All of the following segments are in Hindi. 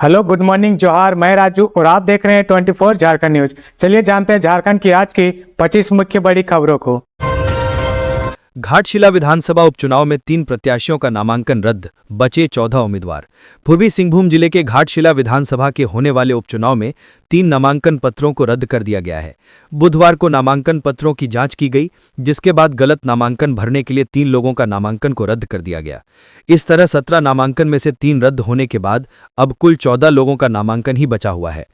हेलो, गुड मॉर्निंग, जोहार। मैं राजू और आप देख रहे हैं 24 झारखंड न्यूज। चलिए जानते हैं झारखंड की आज की 25 मुख्य बड़ी खबरों को। घाटशिला विधानसभा उपचुनाव में 3 प्रत्याशियों का नामांकन रद्द, बचे 14 उम्मीदवार। पूर्वी सिंहभूम जिले के घाटशिला विधानसभा के होने वाले उपचुनाव में 3 नामांकन पत्रों को रद्द कर दिया गया है। बुधवार को नामांकन पत्रों की जांच की गई, जिसके बाद गलत नामांकन भरने के लिए 3 लोगों का नामांकन को रद्द कर दिया गया। इस तरह 17 नामांकन में से 3 रद्द होने के बाद अब कुल 14 लोगों का नामांकन ही बचा हुआ है।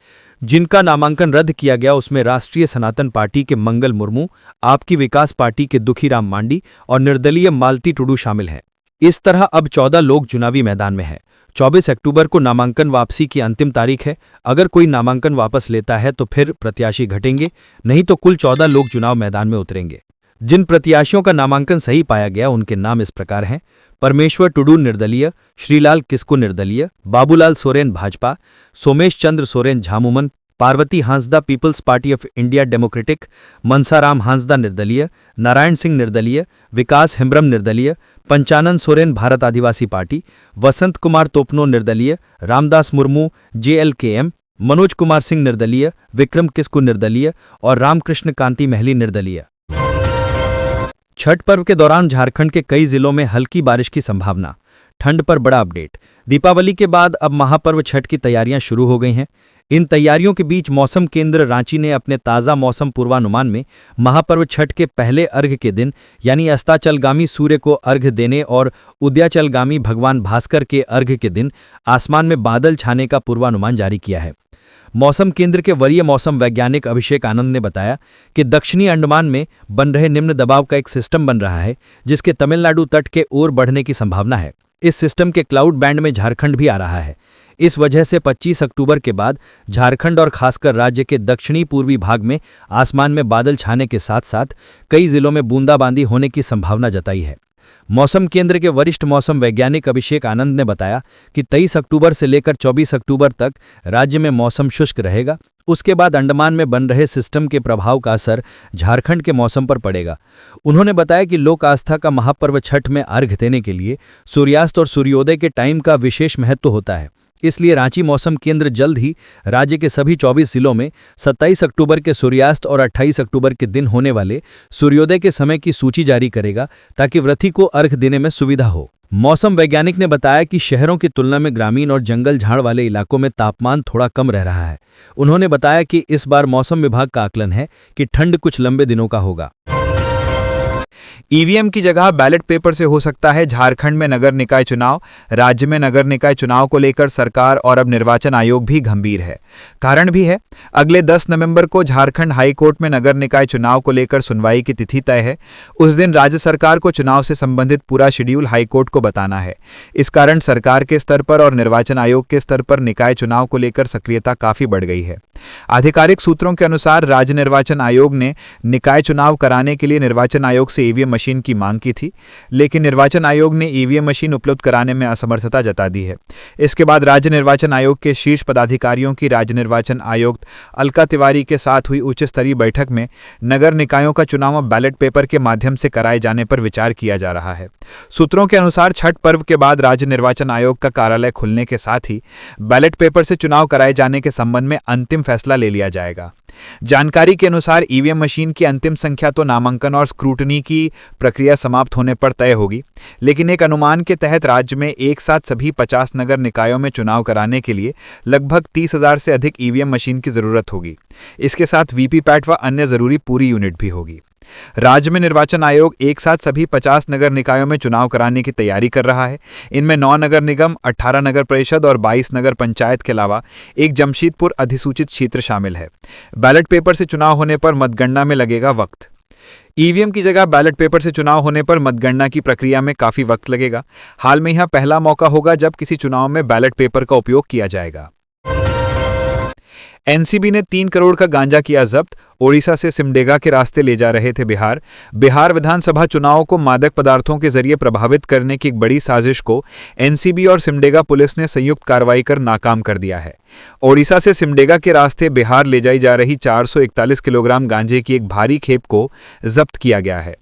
जिनका नामांकन रद्द किया गया उसमें राष्ट्रीय सनातन पार्टी के मंगल मुर्मू, आपकी विकास पार्टी के दुखीराम मांडी और निर्दलीय मालती टुडू शामिल हैं। इस तरह अब 14 लोग चुनावी मैदान में हैं। 24 अक्टूबर को नामांकन वापसी की अंतिम तारीख है। अगर कोई नामांकन वापस लेता है तो फिर प्रत्याशी घटेंगे, नहीं तो कुल 14 लोग चुनाव मैदान में उतरेंगे। जिन प्रत्याशियों का नामांकन सही पाया गया उनके नाम इस प्रकार हैं: परमेश्वर टुडू निर्दलीय, श्रीलाल किस्कू निर्दलीय, Babulal Soren Bhajpa, Somesh Chandra Soren Jhamumo, Parvati Hansda people's party of India democratic, Mansaram Hansda निर्दलीय, नारायण सिंह निर्दलीय, विकास हेम्ब्रम निर्दलीय, पंचानन सोरेन भारत आदिवासी पार्टी, वसंत कुमार तोपनो निर्दलीय, रामदास मुर्मू JLKM, मनोज कुमार सिंह निर्दलीय, विक्रम किस्कू निर्दलीय और रामकृष्ण कांति महली निर्दलीय। छठ पर्व के दौरान झारखंड के कई जिलों में हल्की बारिश की संभावना। ठंड पर बड़ा अपडेट। दीपावली के बाद अब महापर्व छठ की तैयारियां शुरू हो गई हैं। इन तैयारियों के बीच मौसम केंद्र रांची ने अपने ताज़ा मौसम पूर्वानुमान में महापर्व छठ के पहले अर्घ्य के दिन यानी अस्ताचलगामी सूर्य को अर्घ्य देने और उदयाचलगामी भगवान भास्कर के अर्घ्य के दिन आसमान में बादल छाने का पूर्वानुमान जारी किया है। मौसम केंद्र के वरीय मौसम वैज्ञानिक अभिषेक आनंद ने बताया कि दक्षिणी अंडमान में बन रहे निम्न दबाव का एक सिस्टम बन रहा है, जिसके तमिलनाडु तट के ओर बढ़ने की संभावना है। इस सिस्टम के क्लाउड बैंड में झारखंड भी आ रहा है। इस वजह से 25 अक्टूबर के बाद झारखंड और खासकर राज्य के दक्षिणी पूर्वी भाग में आसमान में बादल छाने के साथ साथ कई जिलों में बूंदाबांदी होने की संभावना जताई है। मौसम केंद्र के वरिष्ठ मौसम वैज्ञानिक अभिषेक आनंद ने बताया कि 23 अक्टूबर से लेकर 24 अक्टूबर तक राज्य में मौसम शुष्क रहेगा। उसके बाद अंडमान में बन रहे सिस्टम के प्रभाव का असर झारखंड के मौसम पर पड़ेगा। उन्होंने बताया कि लोक आस्था का महापर्व छठ में अर्घ्य देने के लिए सूर्यास्त और सूर्योदय के टाइम का विशेष महत्व होता है। इसलिए रांची मौसम केंद्र जल्द ही राज्य के सभी 24 जिलों में 27 अक्टूबर के सूर्यास्त और 28 अक्टूबर के दिन होने वाले सूर्योदय के समय की सूची जारी करेगा, ताकि व्रती को अर्घ्य देने में सुविधा हो। मौसम वैज्ञानिक ने बताया कि शहरों की तुलना में ग्रामीण और जंगल झाड़ वाले इलाकों में तापमान थोड़ा कम रह रहा है। उन्होंने बताया कि इस बार मौसम विभाग का आकलन है कि ठंड कुछ लंबे दिनों का होगा। ईवीएम की जगह बैलेट पेपर से हो सकता है झारखंड में नगर निकाय चुनाव। राज्य में नगर निकाय चुनाव को लेकर सरकार और अब निर्वाचन आयोग भी गंभीर है। कारण भी है। अगले 10 नवंबर को झारखंड हाई कोर्ट में नगर निकाय चुनाव को लेकर सुनवाई की तिथि तय है। उस दिन राज्य सरकार को चुनाव से संबंधित पूरा शेड्यूल हाई कोर्ट को बताना है। इस कारण सरकार के स्तर पर और निर्वाचन आयोग के स्तर पर निकाय चुनाव को लेकर सक्रियता काफी बढ़ गई है। आधिकारिक सूत्रों के अनुसार राज्य निर्वाचन आयोग ने निकाय चुनाव कराने के लिए निर्वाचन आयोग से ईवीएम मशीन की मांग की थी, लेकिन निर्वाचन आयोग ने ईवीएम मशीन उपलब्ध कराने में असमर्थता जता दी है। इसके बाद राज्य निर्वाचन आयोग के शीर्ष पदाधिकारियों की राज्य निर्वाचन आयुक्त अलका तिवारी के साथ हुई उच्च स्तरीय बैठक में नगर निकायों का चुनाव बैलेट पेपर के माध्यम से कराए जाने पर विचार किया जा रहा है। सूत्रों के अनुसार छठ पर्व के बाद राज्य निर्वाचन आयोग का कार्यालय खुलने के साथ ही बैलेट पेपर से चुनाव कराए जाने के संबंध में अंतिम फैसला ले लिया जाएगा। जानकारी के अनुसार ईवीएम मशीन की अंतिम संख्या तो नामांकन और स्क्रूटनी की प्रक्रिया समाप्त होने पर तय होगी, लेकिन एक अनुमान के तहत राज्य में एक साथ सभी 50 नगर निकायों में चुनाव कराने के लिए लगभग 30,000 से अधिक ईवीएम मशीन की जरूरत होगी। इसके साथ वीवीपैट व अन्य जरूरी पूरी यूनिट भी होगी। राज्य में निर्वाचन आयोग एक साथ सभी 50 नगर निकायों में चुनाव कराने की तैयारी कर रहा है। इनमें 9 नगर निगम, 18 नगर परिषद और 22 नगर पंचायत के अलावा एक जमशेदपुर अधिसूचित क्षेत्र शामिल है। बैलेट पेपर से चुनाव होने पर मतगणना में लगेगा वक्त। ईवीएम की जगह बैलेट पेपर से चुनाव होने पर मतगणना की प्रक्रिया में काफी वक्त लगेगा। हाल में यह पहला मौका होगा जब किसी चुनाव में बैलेट पेपर का उपयोग किया जाएगा। एनसीबी ने 3 करोड़ का गांजा किया जब्त। ओडिशा से सिमडेगा के रास्ते ले जा रहे थे बिहार विधानसभा चुनाव को मादक पदार्थों के जरिए प्रभावित करने की एक बड़ी साजिश को एनसीबी और सिमडेगा पुलिस ने संयुक्त कार्रवाई कर नाकाम कर दिया है। ओडिशा से सिमडेगा के रास्ते बिहार ले जाई जा रही 441 किलोग्राम गांजे की एक भारी खेप को जब्त किया गया है।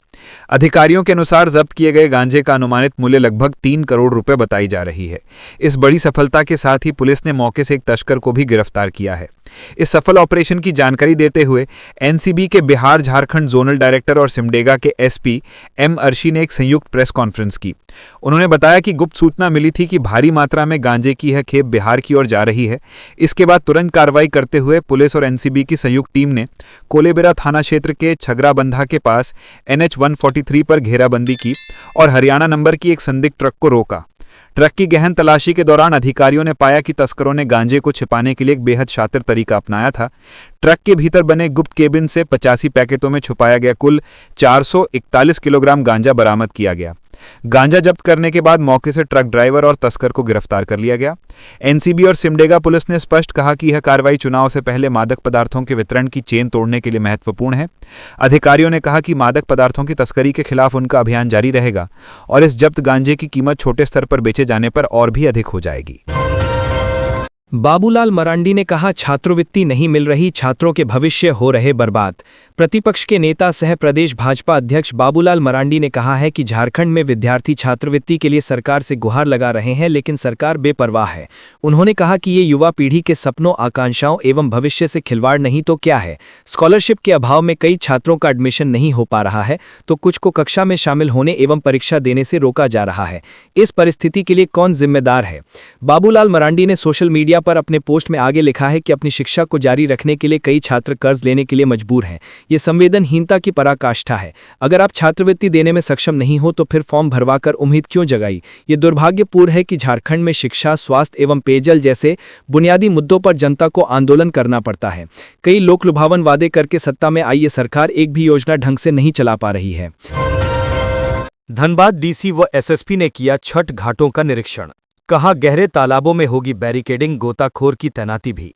अधिकारियों के अनुसार जब्त किए गए गांजे का अनुमानित मूल्य लगभग 3 करोड़ रुपए बताई जा रही है। इस बड़ी सफलता के साथ ही पुलिस ने मौके से एक तस्कर को भी गिरफ्तार किया है। इस सफल ऑपरेशन की जानकारी देते हुए एनसीबी के बिहार झारखंड जोनल डायरेक्टर और सिमडेगा के एसपी एम अर्शी ने एक संयुक्त प्रेस कॉन्फ्रेंस की। उन्होंने बताया कि गुप्त सूचना मिली थी कि भारी मात्रा में गांजे की यह खेप बिहार की ओर जा रही है। इसके बाद तुरंत कार्रवाई करते हुए पुलिस और एनसीबी की संयुक्त टीम ने कोलेबिरा थाना क्षेत्र के छगराबंधा के पास NH 143 पर घेराबंदी की और हरियाणा नंबर की एक संदिग्ध ट्रक को रोका। ट्रक की गहन तलाशी के दौरान अधिकारियों ने पाया कि तस्करों ने गांजे को छिपाने के लिए एक बेहद शातिर तरीका अपनाया था। ट्रक के भीतर बने गुप्त केबिन से 85 पैकेटों में छुपाया गया कुल 441 किलोग्राम गांजा बरामद किया गया। गांजा जब्त करने के बाद मौके से ट्रक ड्राइवर और तस्कर को गिरफ्तार कर लिया गया। एनसीबी और सिमडेगा पुलिस ने स्पष्ट कहा कि यह कार्रवाई चुनाव से पहले मादक पदार्थों के वितरण की चेन तोड़ने के लिए महत्वपूर्ण है। अधिकारियों ने कहा कि मादक पदार्थों की तस्करी के खिलाफ उनका अभियान जारी रहेगा और इस जब्त गांजे की कीमत छोटे स्तर पर बेचे जाने पर और भी अधिक हो जाएगी। बाबूलाल मरांडी ने कहा, छात्रवृत्ति नहीं मिल रही, छात्रों के भविष्य हो रहे बर्बाद। प्रतिपक्ष के नेता सह प्रदेश भाजपा अध्यक्ष बाबूलाल मरांडी ने कहा है कि झारखंड में विद्यार्थी छात्रवृत्ति के लिए सरकार से गुहार लगा रहे हैं, लेकिन सरकार बेपरवाह है। उन्होंने कहा कि ये युवा पीढ़ी के सपनों, आकांक्षाओं एवं भविष्य से खिलवाड़ नहीं तो क्या है। स्कॉलरशिप के अभाव में कई छात्रों का एडमिशन नहीं हो पा रहा है, तो कुछ को कक्षा में शामिल होने एवं परीक्षा देने से रोका जा रहा है। इस परिस्थिति के लिए कौन जिम्मेदार है? बाबूलाल मरांडी ने सोशल मीडिया पर अपने पोस्ट में आगे लिखा है कि अपनी शिक्षा को जारी रखने के लिए कई छात्र कर्ज लेने के लिए मजबूर हैं। ये संवेदनहीनता की पराकाष्ठा है। अगर आप छात्रवृत्ति देने में सक्षम नहीं हो तो फिर फॉर्म भरवाकर उम्मीद क्यों जगाई? ये दुर्भाग्यपूर्ण है कि झारखंड में शिक्षा, स्वास्थ्य एवं पेयजल जैसे बुनियादी मुद्दों पर जनता को आंदोलन करना पड़ता है। कई लोकलुभावन वादे करके सत्ता में आई ये सरकार एक भी योजना ढंग से नहीं चला पा रही है। धनबाद डीसी व एसएसपी ने किया छठ घाटों का निरीक्षण। कहा, गहरे तालाबों में होगी बैरिकेडिंग, गोताखोर की तैनाती भी।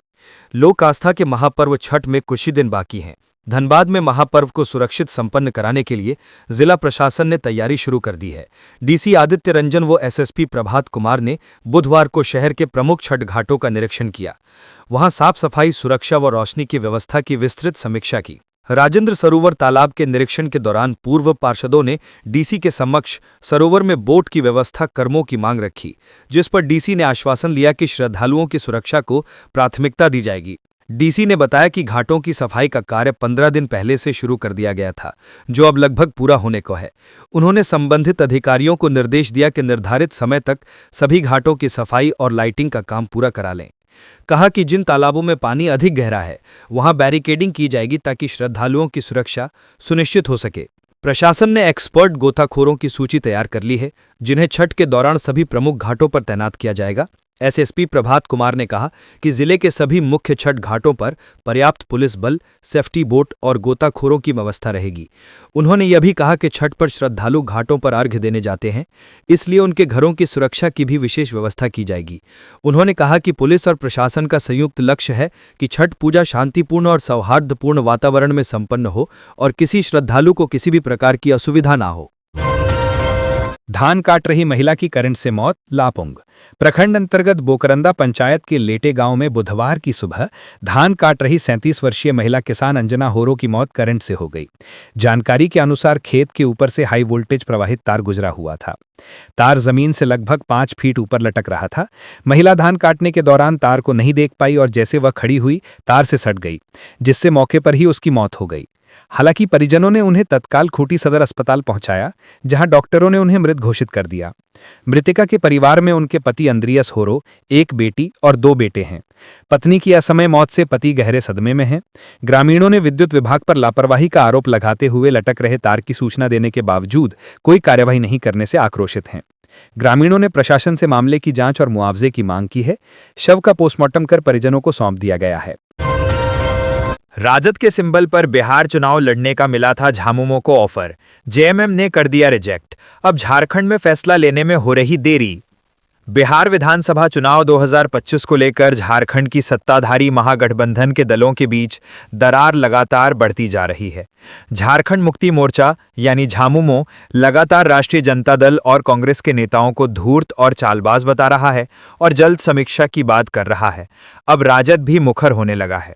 लोक आस्था के महापर्व छठ में कुछ ही दिन बाकी हैं। धनबाद में महापर्व को सुरक्षित संपन्न कराने के लिए जिला प्रशासन ने तैयारी शुरू कर दी है। डीसी आदित्य रंजन व एसएसपी प्रभात कुमार ने बुधवार को शहर के प्रमुख छठ घाटों का निरीक्षण किया। वहां साफ सफाई, सुरक्षा व रोशनी की व्यवस्था की विस्तृत समीक्षा की। राजेंद्र सरोवर तालाब के निरीक्षण के दौरान पूर्व पार्षदों ने डीसी के समक्ष सरोवर में बोट की व्यवस्था कर्मों की मांग रखी, जिस पर डीसी ने आश्वासन लिया कि श्रद्धालुओं की सुरक्षा को प्राथमिकता दी जाएगी। डीसी ने बताया कि घाटों की सफाई का कार्य 15 दिन पहले से शुरू कर दिया गया था, जो अब लगभग पूरा होने को है। उन्होंने संबंधित अधिकारियों को निर्देश दिया कि निर्धारित समय तक सभी घाटों की सफाई और लाइटिंग का काम पूरा करा लें। कहा कि जिन तालाबों में पानी अधिक गहरा है वहां बैरिकेडिंग की जाएगी ताकि श्रद्धालुओं की सुरक्षा सुनिश्चित हो सके। प्रशासन ने एक्सपर्ट गोताखोरों की सूची तैयार कर ली है, जिन्हें छठ के दौरान सभी प्रमुख घाटों पर तैनात किया जाएगा। एसएसपी प्रभात कुमार ने कहा कि जिले के सभी मुख्य छठ घाटों पर पर्याप्त पुलिस बल, सेफ्टी बोट और गोताखोरों की व्यवस्था रहेगी। उन्होंने यह भी कहा कि छठ पर श्रद्धालु घाटों पर अर्घ्य देने जाते हैं, इसलिए उनके घरों की सुरक्षा की भी विशेष व्यवस्था की जाएगी। उन्होंने कहा कि पुलिस और प्रशासन का संयुक्त लक्ष्य है कि छठ पूजा शांतिपूर्ण और सौहार्दपूर्ण वातावरण में संपन्न हो और किसी श्रद्धालु को किसी भी प्रकार की असुविधा ना हो। धान काट रही महिला की करंट से मौत, लापुंग। प्रखंड अंतर्गत बोकरंदा पंचायत के लेटे गांव में बुधवार की सुबह धान काट रही 37 वर्षीय महिला किसान अंजना होरो की मौत करंट से हो गई। जानकारी के अनुसार खेत के ऊपर से हाई वोल्टेज प्रवाहित तार गुजरा हुआ था। तार जमीन से लगभग 5 फीट ऊपर लटक रहा था। महिला धान काटने के दौरान तार को नहीं देख पाई और जैसे वह खड़ी हुई तार से सट गई, जिससे मौके पर ही उसकी मौत हो गई। हालांकि परिजनों ने उन्हें तत्काल खूंटी सदर अस्पताल पहुंचाया, जहां डॉक्टरों ने उन्हें मृत घोषित कर दिया। मृतिका के परिवार में उनके पति अंद्रियस होरो, एक बेटी और 2 बेटे हैं। पत्नी की असमय मौत से पति गहरे सदमे में हैं। ग्रामीणों ने विद्युत विभाग पर लापरवाही का आरोप लगाते हुए लटक रहे तार की सूचना देने के बावजूद कोई कार्यवाही नहीं करने से आक्रोशित हैं। ग्रामीणों ने प्रशासन से मामले की जांच और मुआवजे की मांग की है। शव का पोस्टमार्टम कर परिजनों को सौंप दिया गया है। राजद के सिंबल पर बिहार चुनाव लड़ने का मिला था झामुमो को ऑफर, जेएमएम ने कर दिया रिजेक्ट। अब झारखंड में फैसला लेने में हो रही देरी। बिहार विधानसभा चुनाव 2025 को लेकर झारखंड की सत्ताधारी महागठबंधन के दलों के बीच दरार लगातार बढ़ती जा रही है। झारखंड मुक्ति मोर्चा यानी झामुमो लगातार राष्ट्रीय जनता दल और कांग्रेस के नेताओं को धूर्त और चालबाज बता रहा है और जल्द समीक्षा की बात कर रहा है। अब राजद भी मुखर होने लगा है।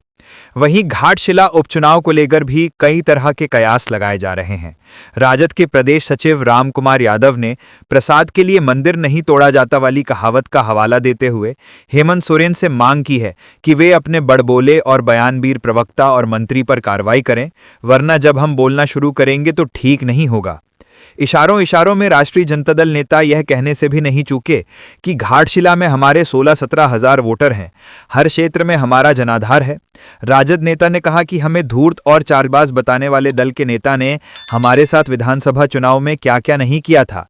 वहीं घाटशिला उपचुनाव को लेकर भी कई तरह के कयास लगाए जा रहे हैं। राजद के प्रदेश सचिव राम कुमार यादव ने प्रसाद के लिए मंदिर नहीं तोड़ा जाता वाली कहावत का हवाला देते हुए हेमंत सोरेन से मांग की है कि वे अपने बड़बोले और बयानबीर प्रवक्ता और मंत्री पर कार्रवाई करें, वरना जब हम बोलना शुरू करेंगे तो ठीक नहीं होगा। इशारों इशारों में राष्ट्रीय जनता दल नेता यह कहने से भी नहीं चूके कि घाटशिला में हमारे 16-17 हजार वोटर हैं, हर क्षेत्र में हमारा जनाधार है। राजद नेता ने कहा कि हमें धूर्त और चालबाज बताने वाले दल के नेता ने हमारे साथ विधानसभा चुनाव में क्या क्या नहीं किया था।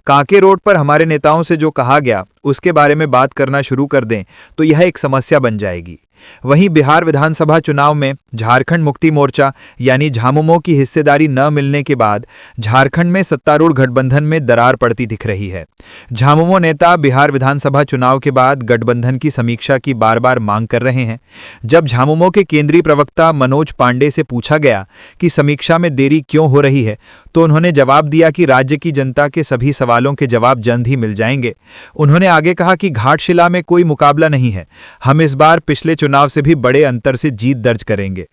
कांके रोड पर हमारे नेताओं से जो कहा गया उसके बारे में बात करना शुरू कर दें तो यह एक समस्या बन जाएगी। वहीं बिहार विधानसभा चुनाव में झारखंड मुक्ति मोर्चा यानी झामुमो की हिस्सेदारी न मिलने के बाद झारखंड में सत्तारूढ़ गठबंधन में दरार पड़ती दिख रही है। झामुमो नेता बिहार विधानसभा चुनाव के बाद गठबंधन की समीक्षा की बार बार मांग कर रहे हैं। जब झामुमो के केंद्रीय प्रवक्ता मनोज पांडे से पूछा गया कि समीक्षा में देरी क्यों हो रही है तो उन्होंने जवाब दिया कि राज्य की जनता के सभी सवालों के जवाब जल्द ही मिल जाएंगे। उन्होंने आगे कहा कि घाटशिला में कोई मुकाबला नहीं है, हम इस बार पिछले चुनाव से भी बड़े अंतर से जीत दर्ज करेंगे।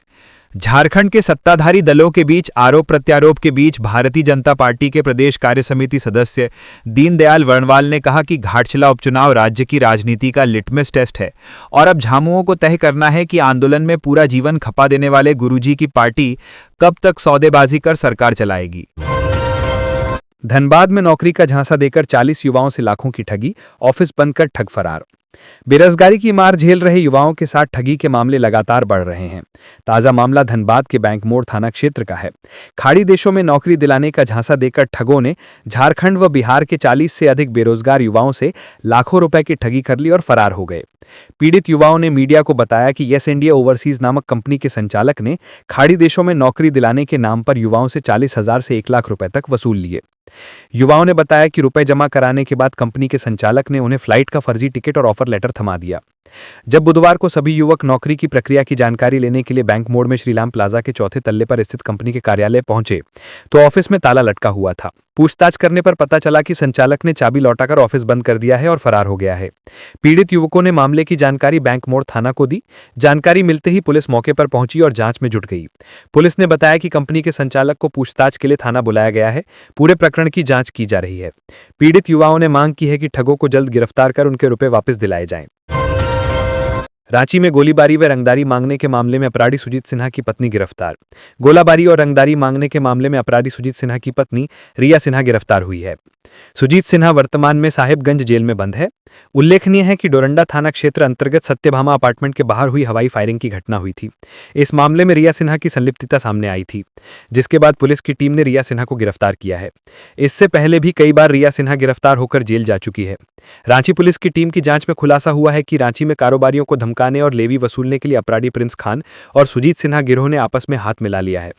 झारखंड के सत्ताधारी दलों के बीच आरोप प्रत्यारोप के बीच भारतीय जनता पार्टी के प्रदेश कार्य समिति सदस्य दीनदयाल वर्णवाल ने कहा कि घाटशिला उपचुनाव राज्य की राजनीति का लिटमस टेस्ट है और अब झामुमो को तय करना है कि आंदोलन में पूरा जीवन खपा देने वाले गुरुजी की पार्टी कब तक सौदेबाजी कर सरकार चलाएगी। धनबाद में नौकरी का झांसा देकर 40 युवाओं से लाखों की ठगी, ऑफिस बंद कर ठग फरार। बेरोजगारी की मार झेल रहे युवाओं के साथ ठगी के मामले लगातार बढ़ रहे हैं। ताजा मामला धनबाद के बैंक मोड़ थाना क्षेत्र का है। खाड़ी देशों में नौकरी दिलाने का झांसा देकर ठगों ने झारखंड व बिहार के 40 से अधिक बेरोजगार युवाओं से लाखों रुपए की ठगी कर ली और फरार हो गए। पीड़ित युवाओं ने मीडिया को बताया कि यस इंडिया ओवरसीज नामक कंपनी के संचालक ने खाड़ी देशों में नौकरी दिलाने के नाम पर युवाओं से 40,000 से 1 लाख रुपए तक वसूल लिए। युवाओं ने बताया कि रुपए जमा कराने के बाद कंपनी के संचालक ने उन्हें फ्लाइट का फर्जी टिकट और ऑफर लेटर थमा दिया। जब बुधवार को सभी युवक नौकरी की प्रक्रिया की जानकारी लेने के लिए बैंक मोड़ में श्रीराम प्लाजा के चौथे तल्ले पर स्थित कंपनी के कार्यालय पहुंचे तो ऑफिस में ताला लटका हुआ था। पूछताछ करने पर पता चला कि संचालक ने चाबी लौटाकर ऑफिस बंद कर दिया है और फरार हो गया है। पीड़ित युवकों ने मामले की जानकारी बैंक मोड़ थाना को दी। जानकारी मिलते ही पुलिस मौके पर पहुंची और जांच में जुट गई। पुलिस ने बताया कि कंपनी के संचालक को पूछताछ के लिए थाना बुलाया गया है। पूरे प्रकरण की जांच की जा रही है। पीड़ित युवाओं ने मांग की है कि ठगों को जल्द गिरफ्तार कर उनके रुपए वापस दिलाए जाएं। रांची में गोलीबारी व रंगदारी मांगने के मामले में अपराधी सुजीत सिन्हा की पत्नी गिरफ्तार। गोलाबारी और रंगदारी मांगने के मामले में अपराधी सुजीत सिन्हा की पत्नी रिया सिन्हा गिरफ्तार हुई है। सुजीत सिन्हा वर्तमान में साहिबगंज जेल में बंद है। उल्लेखनीय है कि डोरंडा थाना क्षेत्र अंतर्गत सत्यभामा अपार्टमेंट के बाहर हुई हवाई फायरिंग की घटना हुई थी। इस मामले में रिया सिन्हा की संलिप्तता सामने आई थी, जिसके बाद पुलिस की टीम ने रिया सिन्हा को गिरफ्तार किया है। इससे पहले भी कई बार रिया सिन्हा गिरफ्तार होकर जेल जा चुकी है। रांची पुलिस की टीम की जांच में खुलासा हुआ है कि रांची में कारोबारियों को धमकाने और लेवी वसूलने के लिए अपराधी प्रिंस खान और सुजीत सिन्हा गिरोह ने आपस में हाथ मिला लिया है।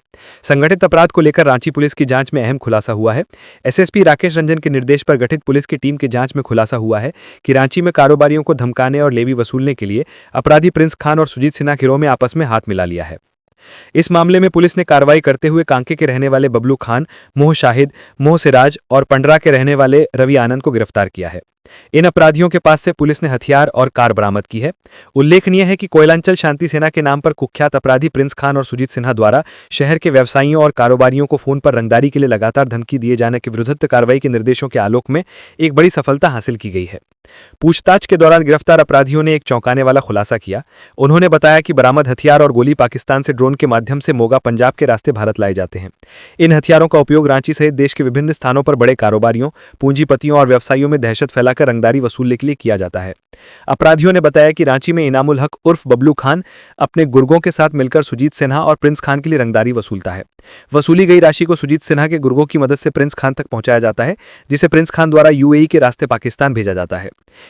संगठित अपराध को लेकर रांची पुलिस की जांच में अहम खुलासा हुआ है। एसएसपी राकेश रंजन के निर्देश पर गठित पुलिस की टीम की जांच में खुलासा हुआ है कि रांची में कारोबारियों को धमकाने और लेवी वसूलने के लिए अपराधी प्रिंस खान और सुजीत सिन्हा गिरोह में आपस में हाथ मिला लिया है। इस मामले में पुलिस ने कार्रवाई करते हुए कांके के रहने वाले बबलू खान, मोह शाहिद, मोह सिराज और पंडरा के रहने वाले रवि आनंद को गिरफ्तार किया है। इन अपराधियों के पास से पुलिस ने हथियार और कार बरामद की है। उल्लेखनीय है कि कोयलांचल शांति सेना के नाम पर कुख्यात अपराधी प्रिंस खान और सुजीत सिन्हा द्वारा शहर के व्यवसायियों और कारोबारियों को फोन पर रंगदारी के लिए लगातार धमकी दिए जाने के विरुद्ध कार्रवाई के निर्देशों के आलोक में एक बड़ी सफलता हासिल की गई है। पूछताछ के दौरान गिरफ्तार अपराधियों ने एक चौंकाने वाला खुलासा किया। उन्होंने बताया कि बरामद हथियार और गोली पाकिस्तान से ड्रोन के माध्यम से मोगा पंजाब के रास्ते भारत लाए जाते हैं। इन हथियारों का उपयोग रांची सहित देश के विभिन्न स्थानों पर बड़े कारोबारियों, पूंजीपतियों और व्यवसायियों में दहशत फैलाकर रंगदारी वसूलने के लिए किया जाता है। अपराधियों ने बताया कि रांची में इनामुल हक उर्फ बबलू खान अपने गुर्गों के साथ मिलकर सुजीत सिन्हा और प्रिंस खान के लिए रंगदारी वसूलता है। वसूली गई राशि को सुजीत सिन्हा के गुर्गों की मदद से प्रिंस खान तक पहुंचाया जाता है, जिसे प्रिंस खान द्वारा यूएई के रास्ते पाकिस्तान भेजा जाता है।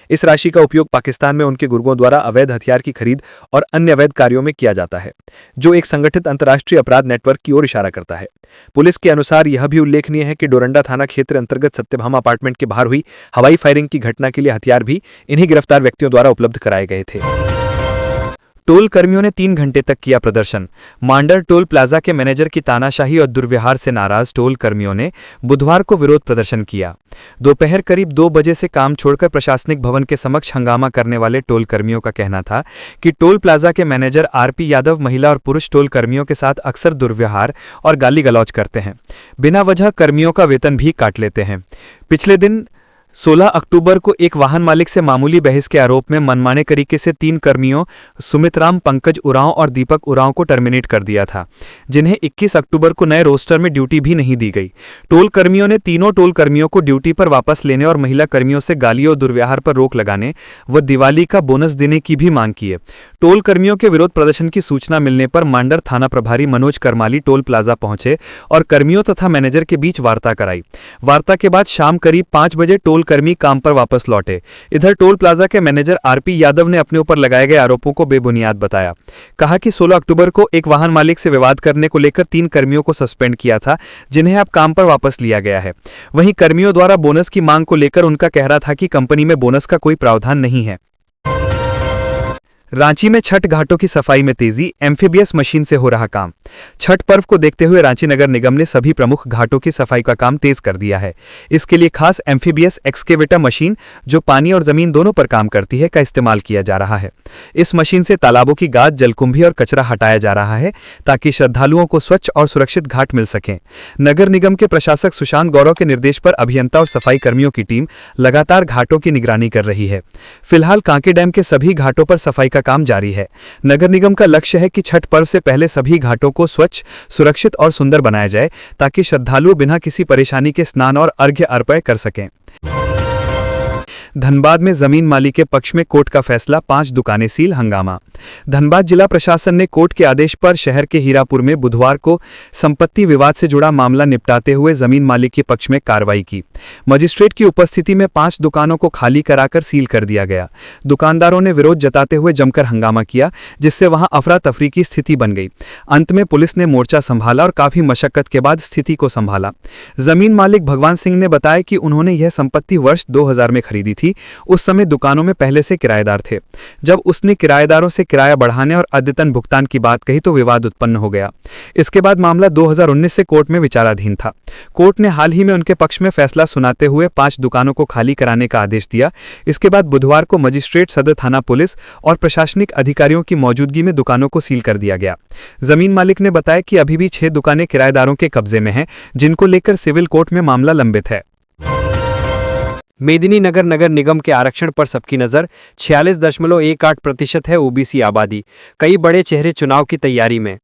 इस राशि का उपयोग पाकिस्तान में उनके गुर्गों द्वारा अवैध हथियार की खरीद और अन्य अवैध कार्यों में किया जाता है, जो एक संगठित अंतर्राष्ट्रीय अपराध नेटवर्क की ओर इशारा करता है। पुलिस के अनुसार यह भी उल्लेखनीय है कि डोरंडा थाना क्षेत्र अंतर्गत सत्यभामा अपार्टमेंट के बाहर हुई हवाई फायरिंग की घटना के लिए हथियार भी इन्हीं गिरफ्तार व्यक्तियों द्वारा उपलब्ध कराए गए थे। टोल कर्मियों ने 3 घंटे तक किया प्रदर्शन। मांडर टोल प्लाजा के मैनेजर की तानाशाही और दुर्व्यवहार से नाराज टोल कर्मियों ने बुधवार को विरोध प्रदर्शन किया। दोपहर करीब 2 बजे से काम छोड़कर प्रशासनिक भवन के समक्ष हंगामा करने वाले टोल कर्मियों का कहना था कि टोल प्लाजा के मैनेजर आरपी यादव महिला और पुरुष टोल कर्मियों के साथ अक्सर दुर्व्यवहार और गाली गलौज करते हैं। बिना वजह कर्मियों का वेतन भी काट लेते हैं। पिछले दिन 16 अक्टूबर को एक वाहन मालिक से मामूली बहस के आरोप में मनमाने तरीके से 3 कर्मियों सुमितराम, पंकज उरांव और दीपक उरांव को टर्मिनेट कर दिया था, जिन्हें 21 अक्टूबर को नए रोस्टर में ड्यूटी भी नहीं दी गई। टोल कर्मियों ने तीनों टोल कर्मियों को ड्यूटी पर वापस लेने और महिला कर्मियों से गालियों और दुर्व्यवहार पर रोक लगाने व दिवाली का बोनस देने की भी मांग की है। टोल कर्मियों के विरोध प्रदर्शन की सूचना मिलने पर मांडर थाना प्रभारी मनोज करमाली टोल प्लाजा पहुंचे और कर्मियों तथा मैनेजर के बीच वार्ता कराई। वार्ता के बाद शाम करीब 5 बजे टोल कर्मी काम पर वापस लौटे। इधर टोल प्लाजा के मैनेजर आरपी यादव ने अपने ऊपर लगाए गए आरोपों को बेबुनियाद बताया। कहा कि 16 अक्टूबर को एक वाहन मालिक से विवाद करने को लेकर 3 कर्मियों को सस्पेंड किया था, जिन्हें अब काम पर वापस लिया गया है। वहीं कर्मियों द्वारा बोनस की मांग को लेकर उनका कहना था कि कंपनी में बोनस का कोई प्रावधान नहीं है। रांची में छठ घाटों की सफाई में तेजी, एम्फीबियस मशीन से हो रहा काम। छठ पर्व को देखते हुए रांची नगर निगम ने सभी प्रमुख घाटों की सफाई का काम तेज कर दिया है। इसके लिए खास एम्फीबियस एक्सकेवेटर मशीन, जो पानी और जमीन दोनों पर काम करती है, का इस्तेमाल किया जा रहा है। इस मशीन से तालाबों की गाद, जलकुंभी और कचरा हटाया जा रहा है ताकि श्रद्धालुओं को स्वच्छ और सुरक्षित घाट मिल सकें। नगर निगम के प्रशासक सुशांत गौरव के निर्देश पर अभियंता और सफाई कर्मियों की टीम लगातार घाटों की निगरानी कर रही है। फिलहाल कांके डैम के सभी घाटों पर सफाई का काम जारी है। नगर निगम का लक्ष्य है कि छठ पर्व से पहले सभी घाटों को स्वच्छ, सुरक्षित और सुंदर बनाया जाए ताकि श्रद्धालु बिना किसी परेशानी के स्नान और अर्घ्य अर्पण कर सकें। धनबाद में जमीन मालिक के पक्ष में कोर्ट का फैसला, 5 दुकानें सील, हंगामा। धनबाद जिला प्रशासन ने कोर्ट के आदेश पर शहर के हीरापुर में बुधवार को संपत्ति विवाद से जुड़ा मामला निपटाते हुए जमीन मालिक के पक्ष में कार्रवाई की। मजिस्ट्रेट की उपस्थिति में 5 दुकानों को खाली कराकर सील कर दिया गया। दुकानदारों ने विरोध जताते हुए जमकर हंगामा किया, जिससे वहां अफरा तफरी की स्थिति बन गई। अंत में पुलिस ने मोर्चा संभाला और काफी मशक्कत के बाद स्थिति को संभाला। जमीन मालिक भगवान सिंह ने बताया कि उन्होंने यह संपत्ति वर्ष 2000 में खरीदी थी। उस समय दुकानों में पहले से किराएदार थे। जब उसने किराएदारों से किराया बढ़ाने और अद्यतन भुगतान की बात कही तो विवाद उत्पन्न हो गया। इसके बाद मामला 2019 से कोर्ट में विचाराधीन था। कोर्ट ने हाल ही में उनके पक्ष में फैसला सुनाते हुए 5 दुकानों को खाली कराने का आदेश दिया। इसके बाद बुधवार को मजिस्ट्रेट, सदर थाना पुलिस और प्रशासनिक अधिकारियों की मौजूदगी में दुकानों को सील कर दिया गया। जमीन मालिक ने बताया कि अभी भी 6 दुकानें किराएदारों के कब्जे में हैं, जिनको लेकर सिविल कोर्ट में मामला लंबित है। मेदिनीनगर नगर निगम के आरक्षण पर सबकी नजर, 46.18% है ओबीसी आबादी। कई बड़े चेहरे चुनाव की तैयारी में।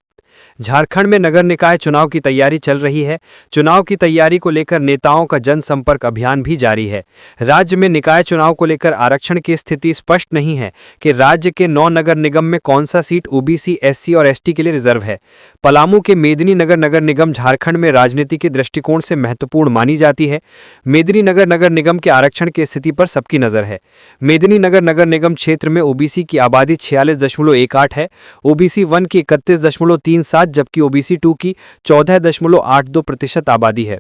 झारखंड में नगर निकाय चुनाव की तैयारी चल रही है। चुनाव की तैयारी को लेकर नेताओं का जनसंपर्क अभियान भी जारी है। राज्य में निकाय चुनाव को लेकर आरक्षण की स्थिति स्पष्ट नहीं है कि राज्य के 9 नगर निगम में कौन सा सीट ओबीसी, एससी और एसटी के लिए रिजर्व है। पलामू के मेदिनीनगर नगर निगम झारखंड में राजनीति के दृष्टिकोण से महत्वपूर्ण मानी जाती है। मेदिनीनगर नगर निगम के आरक्षण की स्थिति पर सबकी नजर है। मेदिनीनगर नगर निगम क्षेत्र में ओबीसी की आबादी 46.18 है, ओबीसी 1 की 31.37, जबकि ओबीसी 2 की 14.82% आबादी है।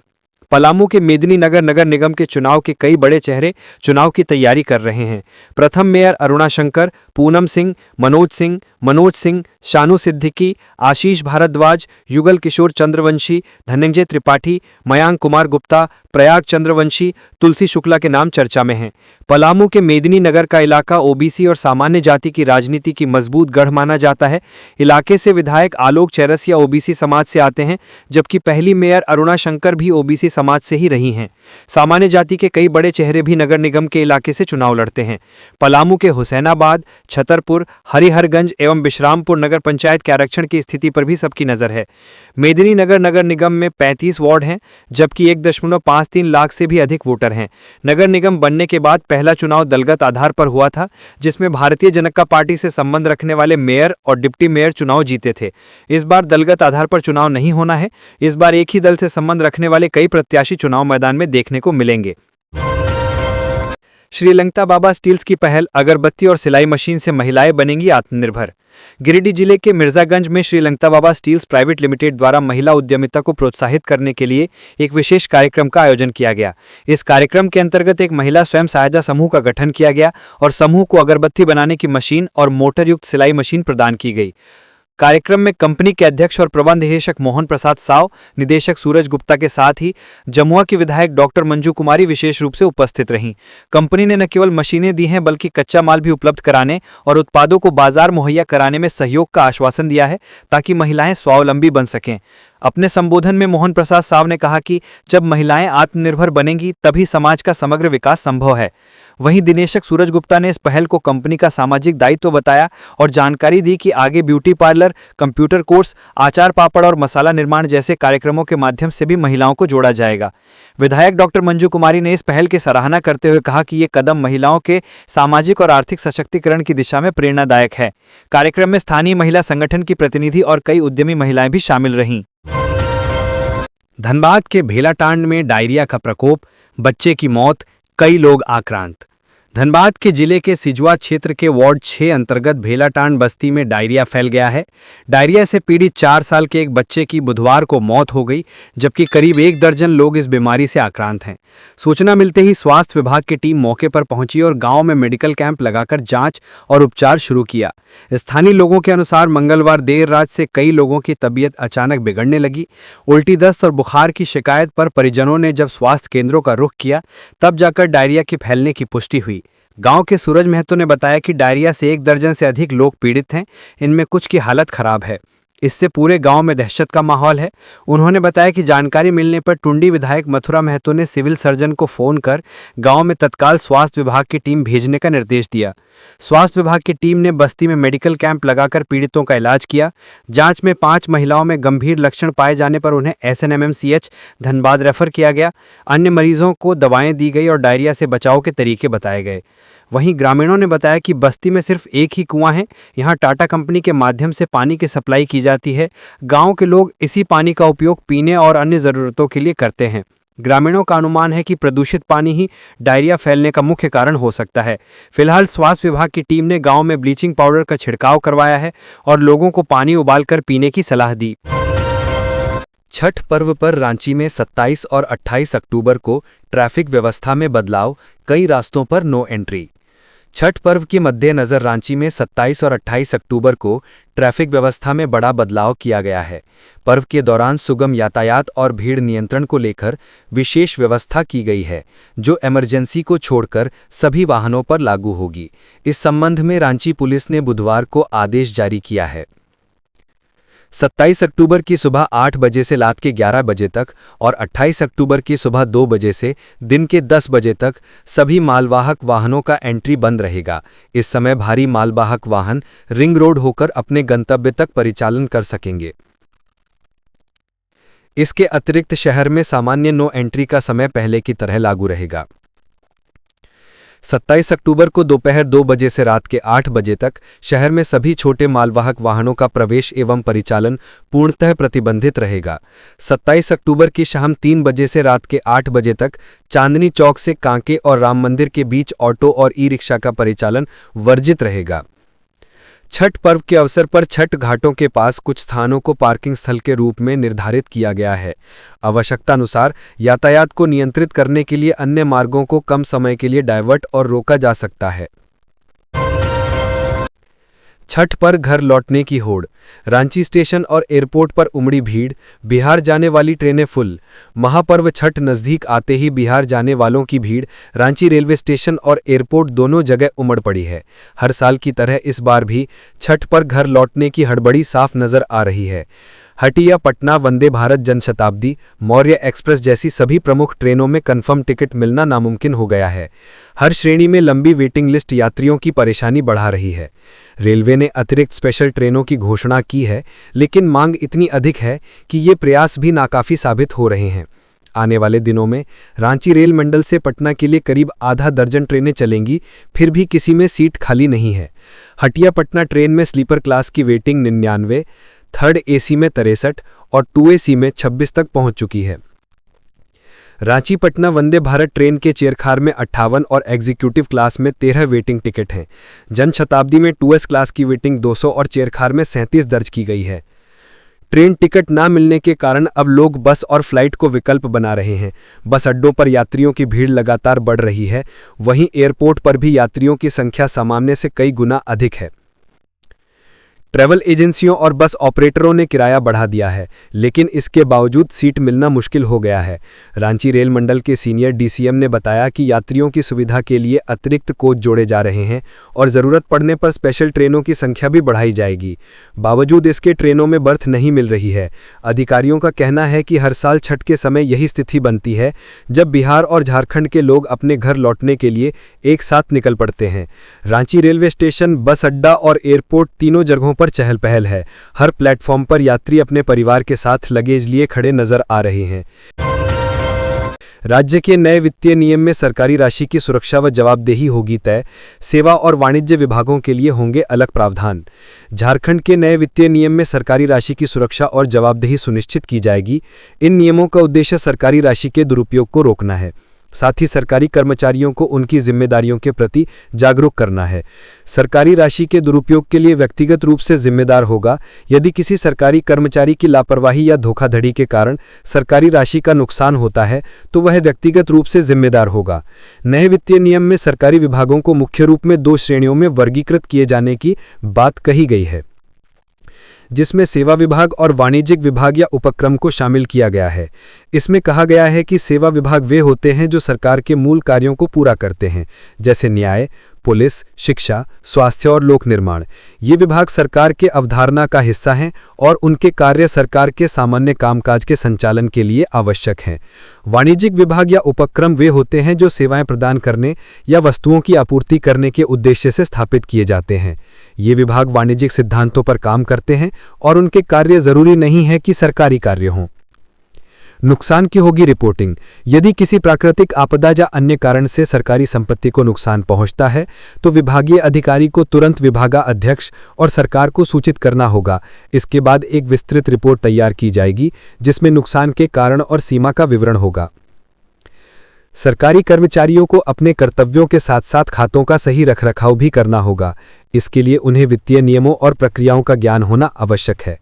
पलामू के मेदिनीनगर नगर निगम के चुनाव के कई बड़े चेहरे चुनाव की तैयारी कर रहे हैं। प्रथम मेयर अरुणा शंकर, पूनम सिंह, मनोज सिंह, शानू सिद्दीकी, आशीष भारद्वाज, युगल किशोर चंद्रवंशी, धनंजय त्रिपाठी, मयांक कुमार गुप्ता, प्रयाग चंद्रवंशी, तुलसी शुक्ला के नाम चर्चा में हैं। पलामू के मेदिनीनगर का इलाका ओबीसी और सामान्य जाति की राजनीति की मजबूत गढ़ माना जाता है। इलाके से विधायक आलोक चैरसिया ओबीसी समाज से आते हैं, जबकि पहली मेयर अरुणा शंकर भी ओबीसी समाज से ही रही हैं। सामान्य जाति के कई बड़े चेहरे भी नगर निगम के इलाके से चुनाव लड़ते हैं। पलामू के हुसैनाबाद, छतरपुर, हरिहरगंज एवं विश्रामपुर नगर पंचायत के आरक्षण की स्थिति पर भी सबकी नजर है। मेदिनीनगर नगर निगम में 35 वार्ड हैं, जबकि 1.53 लाख से भी अधिक वोटर हैं। नगर निगम बनने के बाद पहला चुनाव दलगत आधार पर हुआ था, जिसमें भारतीय जनता पार्टी से संबंध रखने वाले मेयर और डिप्टी मेयर चुनाव जीते थे। इस बार दलगत आधार पर चुनाव नहीं होना है। इस बार एक ही दल से संबंध रखने वाले कई प्रत्याशी चुनाव मैदान में देखने को मिलेंगे। श्रीलंका बाबा स्टील्स की पहल, अगरबत्ती और सिलाई मशीन से महिलाएं बनेंगी आत्मनिर्भर। गिरिडीह जिले के मिर्जागंज में श्रीलंका बाबा स्टील्स प्राइवेट लिमिटेड द्वारा महिला उद्यमिता को प्रोत्साहित करने के लिए एक विशेष कार्यक्रम का आयोजन किया गया। इस कार्यक्रम के अंतर्गत एक महिला स्वयं सहायता समूह का गठन किया गया और समूह को अगरबत्ती बनाने की मशीन और मोटर युक्त सिलाई मशीन प्रदान की गई। कार्यक्रम में कंपनी के अध्यक्ष और प्रबंध निदेशक मोहन प्रसाद साव, निदेशक सूरज गुप्ता के साथ ही जमुआ की विधायक डॉक्टर मंजू कुमारी विशेष रूप से उपस्थित रहीं। कंपनी ने न केवल मशीनें दी हैं बल्कि कच्चा माल भी उपलब्ध कराने और उत्पादों को बाजार मुहैया कराने में सहयोग का आश्वासन दिया है ताकि महिलाएं स्वावलंबी बन सकें। अपने संबोधन में मोहन प्रसाद साव ने कहा कि जब महिलाएं आत्मनिर्भर बनेंगी तभी समाज का समग्र विकास संभव है। वहीं निदेशक सूरज गुप्ता ने इस पहल को कंपनी का सामाजिक दायित्व बताया और जानकारी दी कि आगे ब्यूटी पार्लर, कंप्यूटर कोर्स, आचार पापड़ और मसाला निर्माण जैसे कार्यक्रमों के माध्यम से भी महिलाओं को जोड़ा जाएगा। विधायक डॉक्टर मंजू कुमारी ने इस पहल की सराहना करते हुए कहा कि ये कदम महिलाओं के सामाजिक और आर्थिक सशक्तिकरण की दिशा में प्रेरणादायक है। कार्यक्रम में स्थानीय महिला संगठन की प्रतिनिधि और कई उद्यमी महिलाएं भी शामिल रहीं। धनबाद के भेलाटांड में डायरिया का प्रकोप, बच्चे की मौत, कई लोग आक्रांत। धनबाद के जिले के सिजुआ क्षेत्र के वार्ड 6 अंतर्गत भेलाटांड बस्ती में डायरिया फैल गया है। डायरिया से पीड़ित 4 साल के एक बच्चे की बुधवार को मौत हो गई, जबकि करीब 1 दर्जन लोग इस बीमारी से आक्रांत हैं। सूचना मिलते ही स्वास्थ्य विभाग की टीम मौके पर पहुंची और गांव में मेडिकल कैंप लगाकर जांच और उपचार शुरू किया। स्थानीय लोगों के अनुसार मंगलवार देर रात से कई लोगों की तबीयत अचानक बिगड़ने लगी। उल्टी, दस्त और बुखार की शिकायत पर परिजनों ने जब स्वास्थ्य केंद्रों का रुख किया तब जाकर डायरिया के फैलने की पुष्टि हुई। गांव के सूरज महतो ने बताया कि डायरिया से 1 दर्जन से अधिक लोग पीड़ित हैं, इनमें कुछ की हालत खराब है। इससे पूरे गांव में दहशत का माहौल है। उन्होंने बताया कि जानकारी मिलने पर टुंडी विधायक मथुरा महतो ने सिविल सर्जन को फोन कर गांव में तत्काल स्वास्थ्य विभाग की टीम भेजने का निर्देश दिया। स्वास्थ्य विभाग की टीम ने बस्ती में मेडिकल कैंप लगाकर पीड़ितों का इलाज किया। जांच में 5 महिलाओं में गंभीर लक्षण पाए जाने पर उन्हें SNMMCH धनबाद रेफर किया गया। अन्य मरीजों को दवाएं दी गई और डायरिया से बचाव के तरीके बताए गए। वहीं ग्रामीणों ने बताया कि बस्ती में सिर्फ एक ही कुआं है, यहां टाटा कंपनी के माध्यम से पानी की सप्लाई की जाती है। गांव के लोग इसी पानी का उपयोग पीने और अन्य ज़रूरतों के लिए करते हैं। ग्रामीणों का अनुमान है कि प्रदूषित पानी ही डायरिया फैलने का मुख्य कारण हो सकता है। फिलहाल स्वास्थ्य विभाग की टीम ने गांव में ब्लीचिंग पाउडर का छिड़काव करवाया है और लोगों को पानी उबालकर पीने की सलाह दी। छठ पर्व पर रांची में 27 और 28 अक्टूबर को ट्रैफिक व्यवस्था में बदलाव, कई रास्तों पर नो एंट्री। छठ पर्व के मद्देनजर रांची में 27 और 28 अक्टूबर को ट्रैफिक व्यवस्था में बड़ा बदलाव किया गया है। पर्व के दौरान सुगम यातायात और भीड़ नियंत्रण को लेकर विशेष व्यवस्था की गई है, जो इमरजेंसी को छोड़कर सभी वाहनों पर लागू होगी। इस संबंध में रांची पुलिस ने बुधवार को आदेश जारी किया है। 27 अक्टूबर की सुबह 8 बजे से रात के 11 बजे तक और 28 अक्टूबर की सुबह 2 बजे से दिन के 10 बजे तक सभी मालवाहक वाहनों का एंट्री बंद रहेगा। इस समय भारी मालवाहक वाहन रिंग रोड होकर अपने गंतव्य तक परिचालन कर सकेंगे। इसके अतिरिक्त शहर में सामान्य नो एंट्री का समय पहले की तरह लागू रहेगा। 27 अक्टूबर को दोपहर 2 बजे से रात के 8 बजे तक शहर में सभी छोटे मालवाहक वाहनों का प्रवेश एवं परिचालन पूर्णतः प्रतिबंधित रहेगा। 27 अक्टूबर की शाम 3 बजे से रात के 8 बजे तक चांदनी चौक से कांके और राम मंदिर के बीच ऑटो और ई-रिक्शा का परिचालन वर्जित रहेगा। छठ पर्व के अवसर पर छठ घाटों के पास कुछ स्थानों को पार्किंग स्थल के रूप में निर्धारित किया गया है। आवश्यकतानुसार यातायात को नियंत्रित करने के लिए अन्य मार्गों को कम समय के लिए डायवर्ट और रोका जा सकता है। छठ पर घर लौटने की होड़, रांची स्टेशन और एयरपोर्ट पर उमड़ी भीड़, बिहार जाने वाली ट्रेनें फुल। महापर्व छठ नज़दीक आते ही बिहार जाने वालों की भीड़ रांची रेलवे स्टेशन और एयरपोर्ट दोनों जगह उमड़ पड़ी है। हर साल की तरह इस बार भी छठ पर घर लौटने की हड़बड़ी साफ नजर आ रही है। हटिया पटना वंदे भारत जनशताब्दी, मौर्य एक्सप्रेस जैसी सभी प्रमुख ट्रेनों में कंफर्म टिकट मिलना नामुमकिन हो गया है। हर श्रेणी में लंबी वेटिंग लिस्ट यात्रियों की परेशानी बढ़ा रही है। रेलवे ने अतिरिक्त स्पेशल ट्रेनों की घोषणा की है, लेकिन मांग इतनी अधिक है कि ये प्रयास भी नाकाफी साबित हो रहे हैं। आने वाले दिनों में रांची रेल मंडल से पटना के लिए करीब आधा दर्जन ट्रेनें चलेंगी, फिर भी किसी में सीट खाली नहीं है। हटिया पटना ट्रेन में स्लीपर क्लास की वेटिंग 99, थर्ड AC में 63 और 2AC में 26 तक पहुंच चुकी है। रांची पटना वंदे भारत ट्रेन के चेयरखार में 58 और एग्जीक्यूटिव क्लास में 13 वेटिंग टिकट हैं। जनशताब्दी में 2S क्लास की वेटिंग 200 और चेयरखार में 37 दर्ज की गई है। ट्रेन टिकट ना मिलने के कारण अब लोग बस और फ्लाइट को विकल्प बना रहे हैं। बस अड्डों पर यात्रियों की भीड़ लगातार बढ़ रही है, वहीं एयरपोर्ट पर भी यात्रियों की संख्या सामान्य से कई गुना अधिक है। ट्रैवल एजेंसियों और बस ऑपरेटरों ने किराया बढ़ा दिया है, लेकिन इसके बावजूद सीट मिलना मुश्किल हो गया है। रांची रेल मंडल के सीनियर डीसीएम ने बताया कि यात्रियों की सुविधा के लिए अतिरिक्त कोच जोड़े जा रहे हैं और ज़रूरत पड़ने पर स्पेशल ट्रेनों की संख्या भी बढ़ाई जाएगी। बावजूद इसके ट्रेनों में बर्थ नहीं मिल रही है। अधिकारियों का कहना है कि हर साल छठ के समय यही स्थिति बनती है, जब बिहार और झारखंड के लोग अपने घर लौटने के लिए एक साथ निकल पड़ते हैं। रांची रेलवे स्टेशन, बस अड्डा और एयरपोर्ट तीनों जगहों पर चहल पहल है। हर प्लेटफॉर्म पर यात्री अपने परिवार के साथ लगेज लिए खड़े नजर आ रहे हैं। राज्य के नए वित्तीय नियम में सरकारी राशि की सुरक्षा व जवाबदेही होगी तय। सेवा और वाणिज्य विभागों के लिए होंगे अलग प्रावधान। झारखंड के नए वित्तीय नियम में सरकारी राशि की सुरक्षा और जवाबदेही सुनिश्चित की जाएगी। इन नियमों का उद्देश्य सरकारी राशि के दुरुपयोग को रोकना है, साथ ही सरकारी कर्मचारियों को उनकी जिम्मेदारियों के प्रति जागरूक करना है। सरकारी राशि के दुरुपयोग के लिए व्यक्तिगत रूप से जिम्मेदार होगा। यदि किसी सरकारी कर्मचारी की लापरवाही या धोखाधड़ी के कारण सरकारी राशि का नुकसान होता है तो वह व्यक्तिगत रूप से जिम्मेदार होगा। नए वित्तीय नियम में सरकारी विभागों को मुख्य रूप में 2 श्रेणियों में वर्गीकृत किए जाने की बात कही गई है, जिसमें सेवा विभाग और वाणिज्यिक विभाग या उपक्रम को शामिल किया गया है। इसमें कहा गया है कि सेवा विभाग वे होते हैं जो सरकार के मूल कार्यों को पूरा करते हैं, जैसे न्याय, पुलिस, शिक्षा, स्वास्थ्य और लोक निर्माण। ये विभाग सरकार के अवधारणा का हिस्सा हैं और उनके कार्य सरकार के सामान्य कामकाज के संचालन के लिए आवश्यक हैं। वाणिज्यिक विभाग या उपक्रम वे होते हैं जो सेवाएं प्रदान करने या वस्तुओं की आपूर्ति करने के उद्देश्य से स्थापित किए जाते हैं। ये विभाग वाणिज्यिक सिद्धांतों पर काम करते हैं और उनके कार्य जरूरी नहीं है कि सरकारी कार्य हों। नुकसान की होगी रिपोर्टिंग। यदि किसी प्राकृतिक आपदा या अन्य कारण से सरकारी संपत्ति को नुकसान पहुंचता है तो विभागीय अधिकारी को तुरंत विभागाध्यक्ष और सरकार को सूचित करना होगा। इसके बाद एक विस्तृत रिपोर्ट तैयार की जाएगी, जिसमें नुकसान के कारण और सीमा का विवरण होगा। सरकारी कर्मचारियों को अपने कर्तव्यों के साथ साथ खातों का सही रखरखाव भी करना होगा। इसके लिए उन्हें वित्तीय नियमों और प्रक्रियाओं का ज्ञान होना आवश्यक है।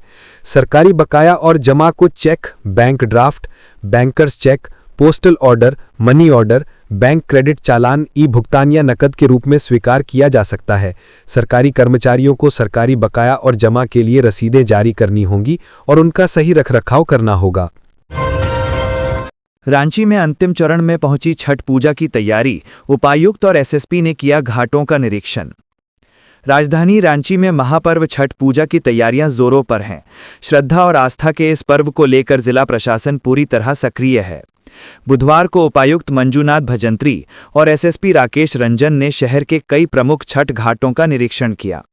सरकारी बकाया और जमा को cheque, bank draft, bankers cheque, postal order, money order, bank credit चालान, ई भुगतान या नकद के रूप में स्वीकार किया जा सकता है। सरकारी कर्मचारियों को सरकारी बकाया और जमा के लिए रसीदें जारी करनी होंगी और उनका सही रखरखाव करना होगा। रांची में अंतिम चरण में पहुंची छठ पूजा की तैयारी। उपायुक्त और एसएसपी ने किया घाटों का निरीक्षण। राजधानी रांची में महापर्व छठ पूजा की तैयारियां जोरों पर हैं। श्रद्धा और आस्था के इस पर्व को लेकर जिला प्रशासन पूरी तरह सक्रिय है। बुधवार को उपायुक्त मंजूनाथ भजंत्री और एसएसपी राकेश रंजन ने शहर के कई प्रमुख छठ घाटों का निरीक्षण किया।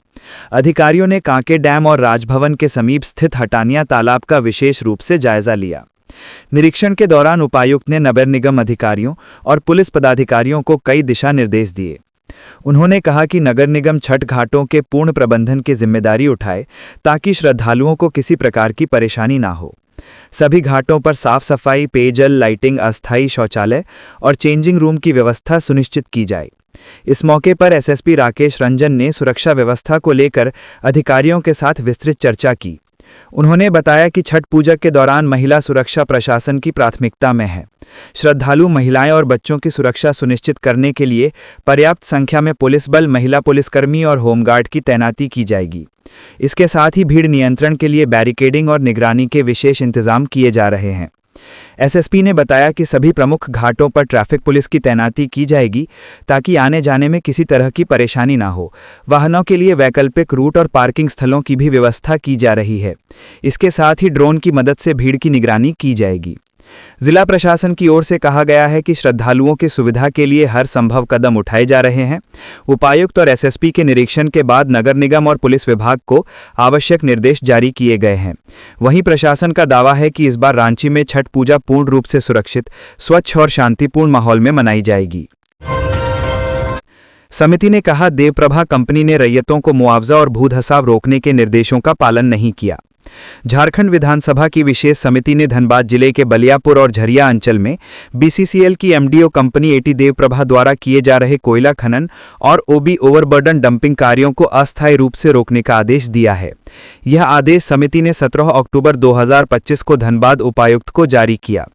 अधिकारियों ने कांके डैम और राजभवन के समीप स्थित हटानिया तालाब का विशेष रूप से जायजा लिया। निरीक्षण के दौरान उपायुक्त ने नगर निगम अधिकारियों और पुलिस पदाधिकारियों को कई दिशा निर्देश दिए। उन्होंने कहा कि नगर निगम छठ घाटों के पूर्ण प्रबंधन की जिम्मेदारी उठाए ताकि श्रद्धालुओं को किसी प्रकार की परेशानी ना हो। सभी घाटों पर साफ सफाई, पेयजल, लाइटिंग, अस्थायी शौचालय और चेंजिंग रूम की व्यवस्था सुनिश्चित की जाए। इस मौके पर एसएसपी राकेश रंजन ने सुरक्षा व्यवस्था को लेकर अधिकारियों के साथ विस्तृत चर्चा की। उन्होंने बताया कि छठ पूजा के दौरान महिला सुरक्षा प्रशासन की प्राथमिकता में है। श्रद्धालु महिलाएं और बच्चों की सुरक्षा सुनिश्चित करने के लिए पर्याप्त संख्या में पुलिस बल, महिला पुलिसकर्मी और होमगार्ड की तैनाती की जाएगी। इसके साथ ही भीड़ नियंत्रण के लिए बैरिकेडिंग और निगरानी के विशेष इंतजाम किए जा रहे हैं। एसएसपी ने बताया कि सभी प्रमुख घाटों पर ट्रैफिक पुलिस की तैनाती की जाएगी ताकि आने जाने में किसी तरह की परेशानी ना हो। वाहनों के लिए वैकल्पिक रूट और पार्किंग स्थलों की भी व्यवस्था की जा रही है। इसके साथ ही ड्रोन की मदद से भीड़ की निगरानी की जाएगी। जिला प्रशासन की ओर से कहा गया है कि श्रद्धालुओं की सुविधा के लिए हर संभव कदम उठाए जा रहे हैं। उपायुक्त और एसएसपी के निरीक्षण के बाद नगर निगम और पुलिस विभाग को आवश्यक निर्देश जारी किए गए हैं। वहीं प्रशासन का दावा है कि इस बार रांची में छठ पूजा पूर्ण रूप से सुरक्षित, स्वच्छ और शांतिपूर्ण माहौल में मनाई जाएगी। समिति ने कहा, देवप्रभा कंपनी ने रैयतों को मुआवजा और भू धसाव रोकने के निर्देशों का पालन नहीं किया। झारखंड विधानसभा की विशेष समिति ने धनबाद जिले के बलियापुर और झरिया अंचल में बीसीसीएल की एमडीओ कंपनी एटी देवप्रभा द्वारा किए जा रहे कोयला खनन और ओबी ओवरबर्डन डंपिंग कार्यों को अस्थायी रूप से रोकने का आदेश दिया है। यह आदेश समिति ने 17 अक्टूबर 2025 को धनबाद उपायुक्त को जारी किया।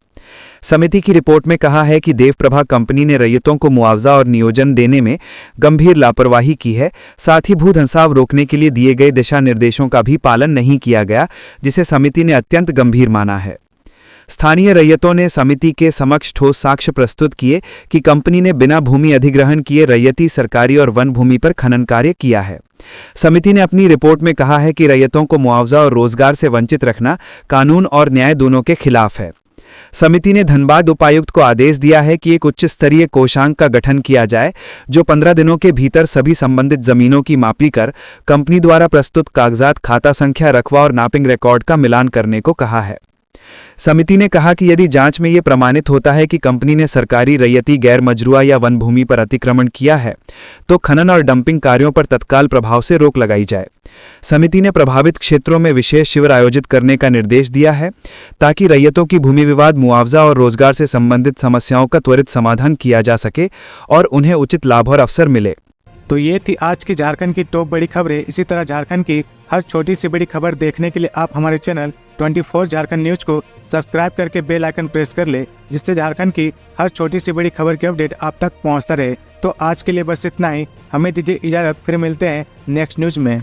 समिति की रिपोर्ट में कहा है कि देवप्रभा कंपनी ने रैयतों को मुआवजा और नियोजन देने में गंभीर लापरवाही की है। साथ ही भूधंसाव रोकने के लिए दिए गए दिशा निर्देशों का भी पालन नहीं किया गया, जिसे समिति ने अत्यंत गंभीर माना है। स्थानीय रैयतों ने समिति के समक्ष ठोस साक्ष्य प्रस्तुत किए कि कंपनी ने बिना भूमि अधिग्रहण किए रैयती, सरकारी और वन भूमि पर खनन कार्य किया है। समिति ने अपनी रिपोर्ट में कहा है कि रैयतों को मुआवजा और रोजगार से वंचित रखना कानून और न्याय दोनों के खिलाफ है। समिति ने धनबाद उपायुक्त को आदेश दिया है कि एक उच्च स्तरीय कोषांग का गठन किया जाए, जो 15 दिनों के भीतर सभी संबंधित जमीनों की मापी कर कंपनी द्वारा प्रस्तुत कागजात, खाता संख्या, रकबा और नापिंग रिकॉर्ड का मिलान करने को कहा है। समिति ने कहा कि यदि जांच में यह प्रमाणित होता है कि कंपनी ने सरकारी, रैयती, गैर मजरूआ या वन भूमि पर अतिक्रमण किया है, तो खनन और डंपिंग कार्यों पर तत्काल प्रभाव से रोक लगाई जाए। समिति ने प्रभावित क्षेत्रों में विशेष शिविर आयोजित करने का निर्देश दिया है, ताकि रैयतों की भूमि विवाद, मुआवजा और रोजगार से संबंधित समस्याओं का त्वरित समाधान किया जा सके और उन्हें उचित लाभ और अवसर मिले। तो ये थी आज की झारखंड की टॉप बड़ी खबरें। इसी तरह झारखंड की हर छोटी सी बड़ी खबर देखने के लिए आप हमारे चैनल 24 झारखंड न्यूज को सब्सक्राइब करके बेल आइकन प्रेस कर ले, जिससे झारखंड की हर छोटी सी बड़ी खबर की अपडेट आप तक पहुंचता रहे। तो आज के लिए बस इतना ही। हमें दीजिए इजाजत, फिर मिलते हैं नेक्स्ट न्यूज में।